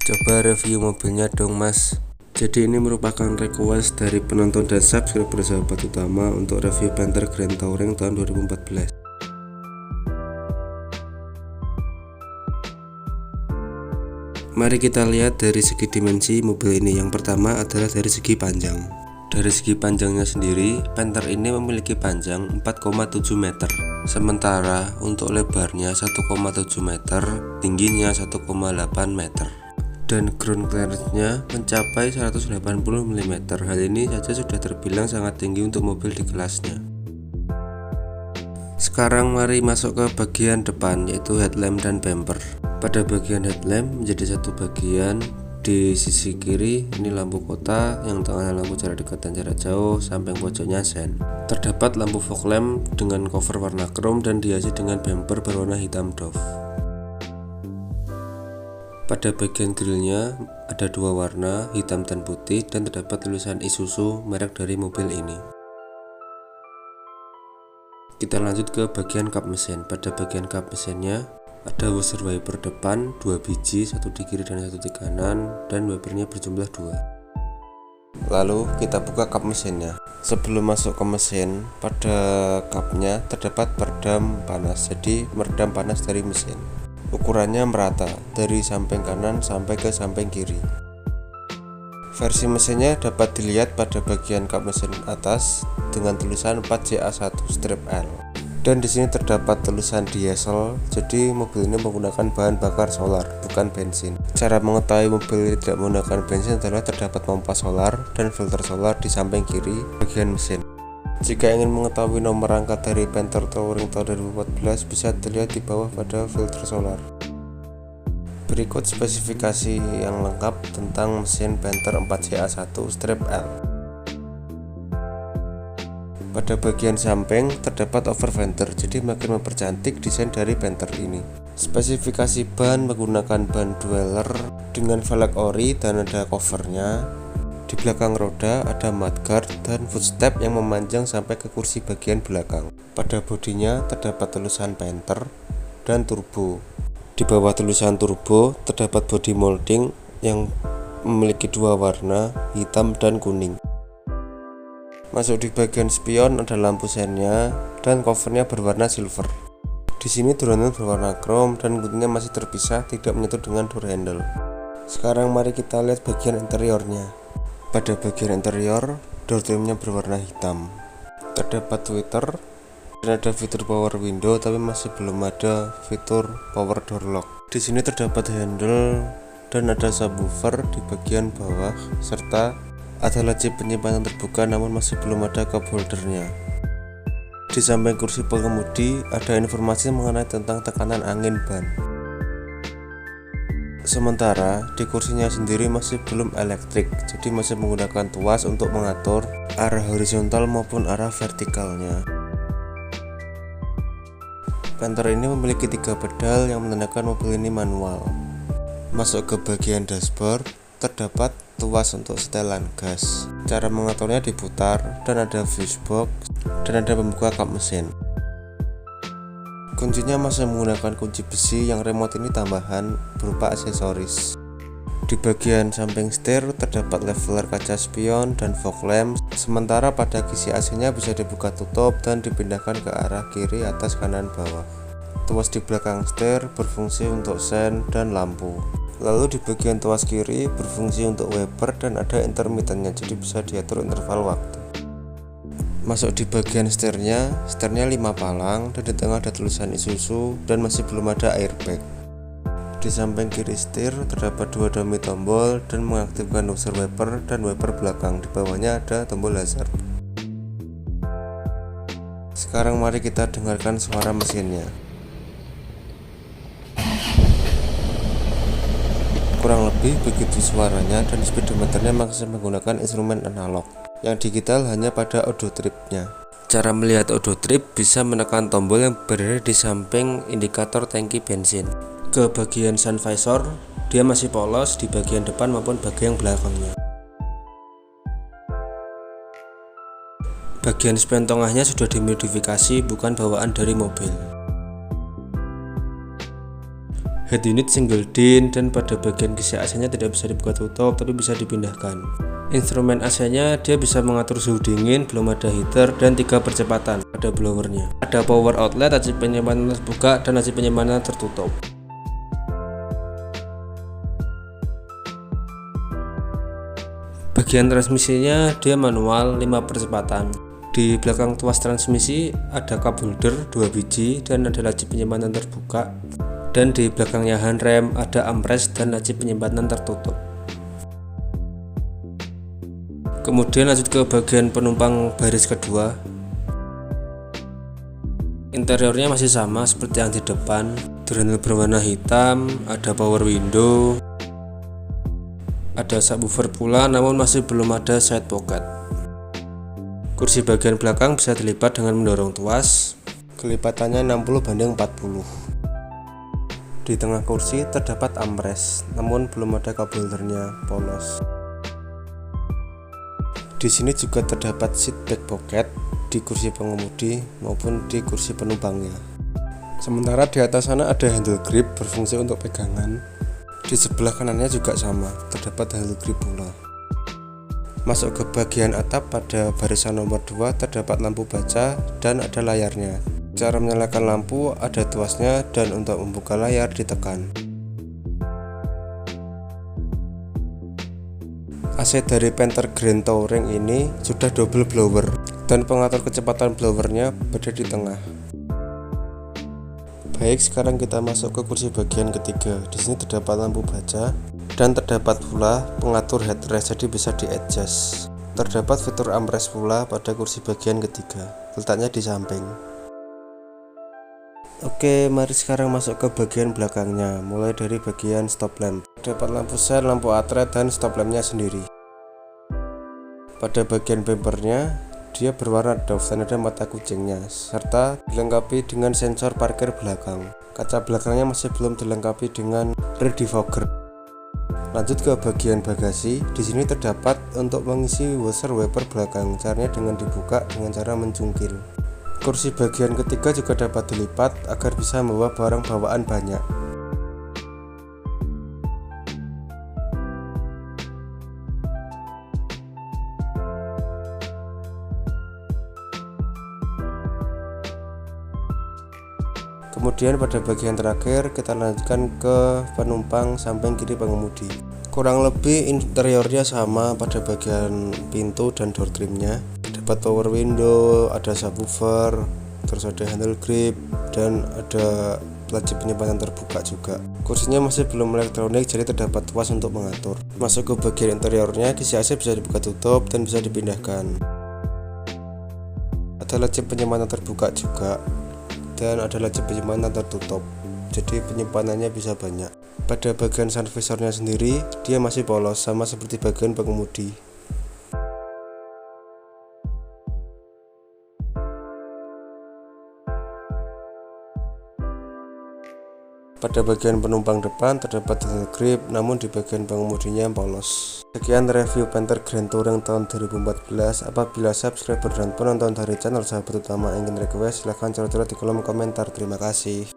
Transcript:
Coba review mobilnya dong mas. Jadi ini merupakan request dari penonton dan subscriber sahabat utama untuk review Panther Grand Touring tahun 2014. Mari kita lihat dari segi dimensi mobil ini. Yang pertama adalah dari segi panjang. Dari segi panjangnya sendiri, Panther ini memiliki panjang 4,7 meter. Sementara untuk lebarnya 1,7 meter, tingginya 1,8 meter. Dan ground clearance-nya mencapai 180 mm. Hal ini saja sudah terbilang sangat tinggi untuk mobil di kelasnya. Sekarang mari masuk ke bagian depan, yaitu headlamp dan bumper. Pada bagian headlamp menjadi satu bagian. Di sisi kiri ini lampu kota, yang tengahnya lampu jarak dekat dan jarak jauh, samping pojoknya sen. Terdapat lampu fog lamp dengan cover warna chrome dan dihiasi dengan bumper berwarna hitam doff. Pada bagian grillnya ada dua warna, hitam dan putih, dan terdapat tulisan Isuzu merek dari mobil ini. Kita lanjut ke bagian kap mesin. Pada bagian kap mesinnya ada washer wiper depan 2 biji, satu di kiri dan satu di kanan, dan wipernya berjumlah 2. Lalu kita buka kap mesinnya. Sebelum masuk ke mesin, pada kapnya terdapat peredam panas, jadi meredam panas dari mesin. Ukurannya merata dari samping kanan sampai ke samping kiri. Versi mesinnya dapat dilihat pada bagian kap mesin atas dengan tulisan 4JA1 strip L. Dan di sini terdapat tulisan diesel, jadi mobil ini menggunakan bahan bakar solar, bukan bensin. Cara mengetahui mobil ini tidak menggunakan bensin adalah terdapat pompa solar dan filter solar di samping kiri bagian mesin. Jika ingin mengetahui nomor rangka dari Panther Touring tahun 2014, bisa dilihat di bawah pada filter solar. Berikut spesifikasi yang lengkap tentang mesin Panther 4JA1 strip L. Pada bagian samping terdapat over fender, jadi makin mempercantik desain dari Panther ini. Spesifikasi ban menggunakan ban dweller dengan velg ori dan ada covernya. Di belakang roda ada mudguard dan footstep yang memanjang sampai ke kursi bagian belakang. Pada bodinya terdapat tulisan Panther dan turbo. Di bawah tulisan turbo terdapat body molding yang memiliki dua warna, hitam dan kuning. Masuk di bagian spion ada lampu sennya dan covernya berwarna silver. Di sini door handle berwarna chrome dan bunyinya masih terpisah, tidak menyatu dengan door handle. Sekarang mari kita lihat bagian interiornya. Pada bagian interior, door trimnya berwarna hitam. Terdapat tweeter dan ada fitur power window, tapi masih belum ada fitur power door lock. Di sini terdapat handle dan ada subwoofer di bagian bawah, serta ada laci penyimpanan terbuka namun masih belum ada cup holdernya. Di samping kursi pengemudi ada informasi mengenai tentang tekanan angin ban. Sementara di kursinya sendiri masih belum elektrik, jadi masih menggunakan tuas untuk mengatur arah horizontal maupun arah vertikalnya. Panther ini memiliki 3 pedal yang menandakan mobil ini manual. Masuk ke bagian dashboard, terdapat tuas untuk setelan gas. Cara mengaturnya diputar dan ada fuse box dan ada pembuka kap mesin. Kuncinya masih menggunakan kunci besi, yang remote ini tambahan berupa aksesoris. Di bagian samping setir terdapat leveler kaca spion dan fog lamp, sementara pada kisi AC-nya bisa dibuka tutup dan dipindahkan ke arah kiri, atas, kanan, bawah. Tuas di belakang setir berfungsi untuk sen dan lampu. Lalu di bagian tuas kiri berfungsi untuk wiper dan ada intermittennya, jadi bisa diatur interval waktu. Masuk di bagian setirnya 5 palang dan di tengah ada tulisan Isuzu dan masih belum ada airbag. Di samping kiri setir terdapat 2 dummy tombol dan mengaktifkan user wiper dan wiper belakang. Di bawahnya ada tombol hazard. Sekarang mari kita dengarkan suara mesinnya. Kurang lebih begitu suaranya, dan speedometernya masih menggunakan instrumen analog. Yang digital hanya pada auto tripnya. Cara melihat auto trip bisa menekan tombol yang berada di samping indikator tangki bensin. Ke bagian sun visor, dia masih polos di bagian depan maupun bagian belakangnya. Bagian spion tengahnya sudah dimodifikasi, bukan bawaan dari mobil. Head unit single din dan pada bagian kisi AC-nya tidak bisa dibuka tutup tapi bisa dipindahkan. Instrumen AC-nya dia bisa mengatur suhu dingin, belum ada heater dan 3 percepatan. Ada blowernya. Ada power outlet, laci penyimpanan terbuka dan laci penyimpanan tertutup. Bagian transmisinya dia manual 5 percepatan. Di belakang tuas transmisi ada cup holder 2 biji dan ada laci penyimpanan terbuka. Dan di belakangnya handrem ada armrest dan laci penyimpanan tertutup. Kemudian lanjut ke bagian penumpang baris kedua. Interiornya masih sama seperti yang di depan. Drenel berwarna hitam, ada power window, ada subwoofer pula namun masih belum ada side pocket. Kursi bagian belakang bisa dilipat dengan mendorong tuas. Kelipatannya 60:40. Di tengah kursi terdapat armrest, namun belum ada cup holdernya, polos. Di sini juga terdapat seat back pocket di kursi pengemudi maupun di kursi penumpangnya. Sementara di atas sana ada handle grip berfungsi untuk pegangan. Di sebelah kanannya juga sama, terdapat handle grip pula. Masuk ke bagian atap pada barisan nomor 2 terdapat lampu baca dan ada layarnya. Cara menyalakan lampu ada tuasnya dan untuk membuka layar ditekan. AC dari Panther Grand Touring ini sudah double blower dan pengatur kecepatan blowernya berada di tengah. Baik, sekarang kita masuk ke kursi bagian ketiga. Di sini terdapat lampu baca dan terdapat pula pengatur headrest, jadi bisa di-adjust. Terdapat fitur armrest pula pada kursi bagian ketiga, letaknya di samping. Oke, mari sekarang masuk ke bagian belakangnya, mulai dari bagian stop lamp. Terdapat lampu sen, lampu atret, dan stop lampnya sendiri. Pada bagian bumpernya, dia berwarna doff dan ada mata kucingnya, serta dilengkapi dengan sensor parkir belakang. Kaca belakangnya masih belum dilengkapi dengan rear defogger. Lanjut ke bagian bagasi. Di sini terdapat untuk mengisi washer wiper belakang. Caranya dengan dibuka dengan cara mencungkil. Kursi bagian ketiga juga dapat dilipat agar bisa membawa barang bawaan banyak. Kemudian pada bagian terakhir kita lanjutkan ke penumpang samping kiri pengemudi. Kurang lebih interiornya sama pada bagian pintu dan door trimnya. Dapat power window, ada subwoofer, terus ada handle grip, dan ada laci penyimpanan terbuka juga. Kursinya masih belum elektronik, jadi terdapat tuas untuk mengatur. Masuk ke bagian interiornya, kisi AC bisa dibuka tutup dan bisa dipindahkan. Ada laci penyimpanan terbuka juga, dan ada laci penyimpanan tertutup, jadi penyimpanannya bisa banyak. Pada bagian sun visornya sendiri, dia masih polos sama seperti bagian pengemudi. Pada bagian penumpang depan terdapat handle grip, namun di bagian pengemudinya polos. Sekian review Panther Grand Touring tahun 2014. Apabila subscriber dan penonton dari channel sahabat utama ingin request, silahkan coret-coret di kolom komentar. Terima kasih.